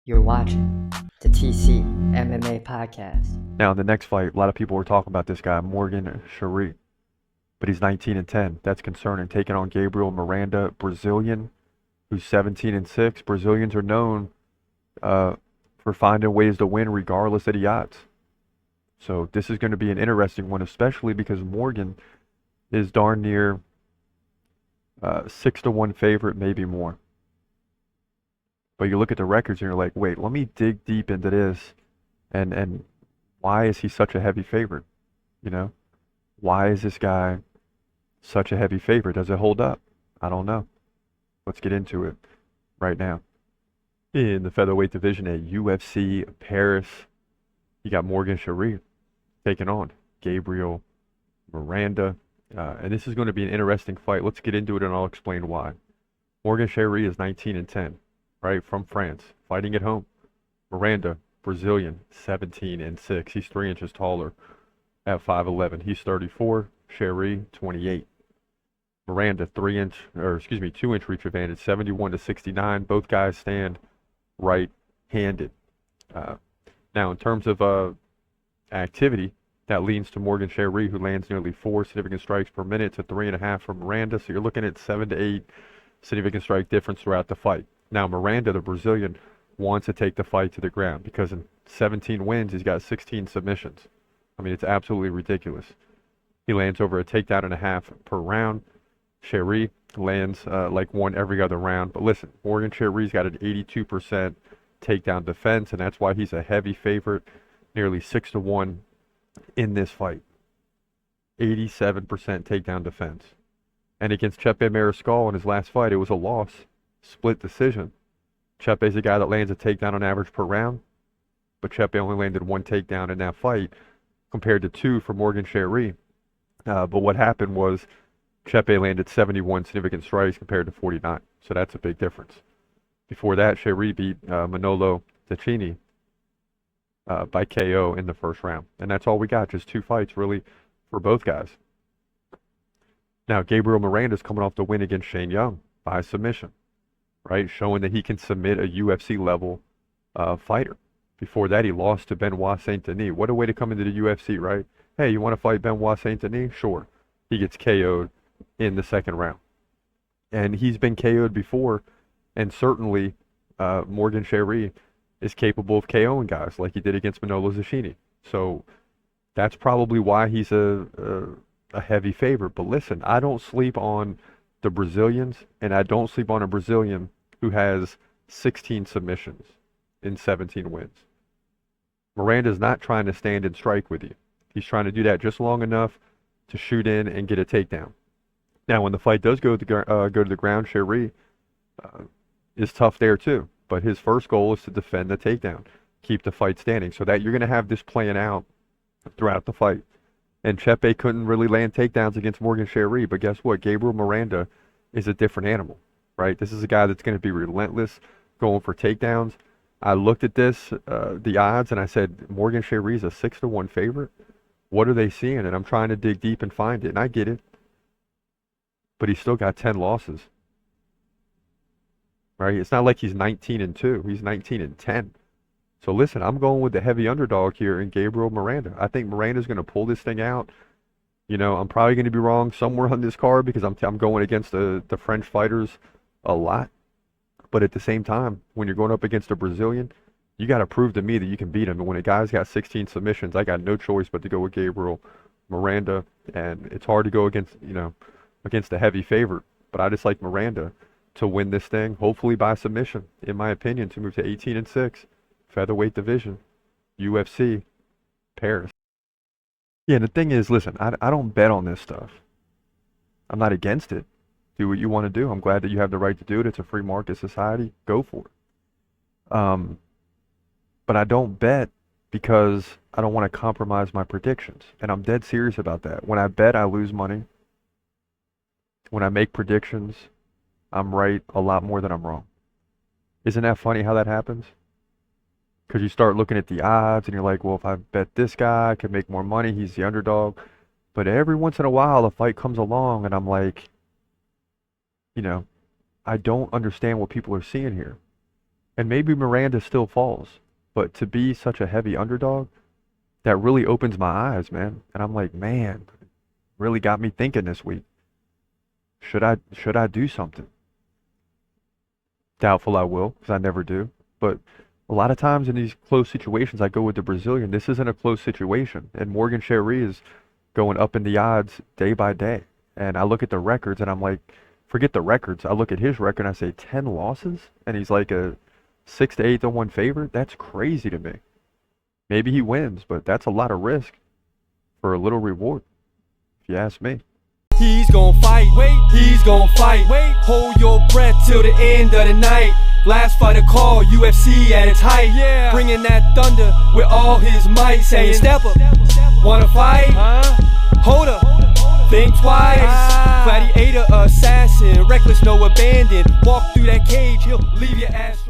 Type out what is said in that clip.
You're watching the TC MMA podcast. Now, in the next fight, a lot of people were talking about this guy, Morgan Charriere, but he's 19-10. That's concerning. Taking on Gabriel Miranda, Brazilian, who's 17-6. Brazilians are known for finding ways to win regardless of the odds. So this is going to be an interesting one, especially because Morgan is darn near 6-1 favorite, maybe more. But you look at the records and you're like, wait, let me dig deep into this, and why is he such a heavy favorite? You know, why is this guy such a heavy favorite? Does it hold up? I don't know. Let's get into it right now. In the featherweight division at UFC Paris, you got Morgan Charriere taking on Gabriel Miranda. And this is going to be an interesting fight. Let's get into it and I'll explain why. Morgan Charriere is 19-10, right, from France, fighting at home. Miranda, Brazilian, 17-6. He's 3 inches taller at 5'11". He's 34. Charriere, 28. Miranda, 2-inch reach advantage, 71-69. Both guys stand right-handed. Now, in terms of activity, that leans to Morgan Charriere, who lands nearly 4 significant strikes per minute to 3.5 from Miranda. So you're looking at 7 to 8 significant strike difference throughout the fight. Now, Miranda, the Brazilian, wants to take the fight to the ground because in 17 wins, he's got 16 submissions. I mean, it's absolutely ridiculous. He lands over a takedown and a half per round. Charriere lands like one every other round. But listen, Morgan Charriere's got an 82% takedown defense, and that's why he's a heavy favorite, nearly 6-1 in this fight. 87% takedown defense. And against Chepe Mariscal in his last fight, it was a loss. Split decision. Chepe's a guy that lands a takedown on average per round, but Chepe only landed 1 takedown in that fight compared to 2 for Morgan Charriere. But what happened was Chepe landed 71 significant strikes compared to 49, so that's a big difference. Before that, Charriere beat Manolo Ticini by KO in the first round. And that's all we got, just 2 fights really for both guys. Now, Gabriel Miranda's coming off the win against Shane Young by submission, right? Showing that he can submit a UFC level fighter. Before that, he lost to Benoit Saint-Denis. What a way to come into the UFC, right? Hey, you want to fight Benoit Saint-Denis? Sure. He gets KO'd in the second round. And he's been KO'd before, and certainly Morgan Charriere is capable of KOing guys like he did against Manolo Ticini. So that's probably why he's a heavy favorite. But listen, I don't sleep on the Brazilians, and I don't sleep on a Brazilian who has 16 submissions in 17 wins. Miranda's not trying to stand and strike with you. He's trying to do that just long enough to shoot in and get a takedown. Now, when the fight does go to the ground, Charriere is tough there too. But his first goal is to defend the takedown, keep the fight standing, so that you're going to have this playing out throughout the fight. And Chepe couldn't really land takedowns against Morgan Charriere, but guess what? Gabriel Miranda is a different animal, right? This is a guy that's going to be relentless, going for takedowns. I looked at this, the odds, and I said, Morgan Charriere's a 6-1 favorite. What are they seeing? And I'm trying to dig deep and find it, and I get it. But he's still got 10 losses, right? It's not like he's 19-2. He's 19-10. So listen, I'm going with the heavy underdog here in Gabriel Miranda. I think Miranda's going to pull this thing out. You know, I'm probably going to be wrong somewhere on this card because I'm going against the French fighters a lot. But at the same time, when you're going up against a Brazilian, you got to prove to me that you can beat him. And when a guy's got 16 submissions, I got no choice but to go with Gabriel Miranda. And it's hard to go against a heavy favorite. But I just like Miranda to win this thing, hopefully by submission, in my opinion, to move to 18-6. Featherweight division, UFC, Paris. Yeah, and the thing is, listen, I don't bet on this stuff. I'm not against it. Do what you want to do. I'm glad that you have the right to do it. It's a free market society. Go for it. But I don't bet because I don't want to compromise my predictions. And I'm dead serious about that. When I bet, I lose money. When I make predictions, I'm right a lot more than I'm wrong. Isn't that funny how that happens? Because you start looking at the odds and you're like, well, if I bet this guy, I could make more money. He's the underdog. But every once in a while, a fight comes along and I'm like, I don't understand what people are seeing here. And maybe Miranda still falls, but to be such a heavy underdog, that really opens my eyes, man. And I'm like, man, really got me thinking this week. Should I do something? Doubtful I will, because I never do. But a lot of times in these close situations, I go with the Brazilian. This isn't a close situation. And Morgan Charriere is going up in the odds day by day. And I look at the records and I'm like, forget the records. I look at his record and I say 10 losses and he's like a 6 to 8 to 1 favorite. That's crazy to me. Maybe he wins, but that's a lot of risk for a little reward, if you ask me. He's gon' fight, he's gon' fight. Hold your breath till the end of the night. Last fight of call, UFC at its height. Bringing that thunder with all his might. Saying, step up, wanna fight? Hold up, think twice. Gladiator assassin, reckless, no abandon. Walk through that cage, he'll leave your ass.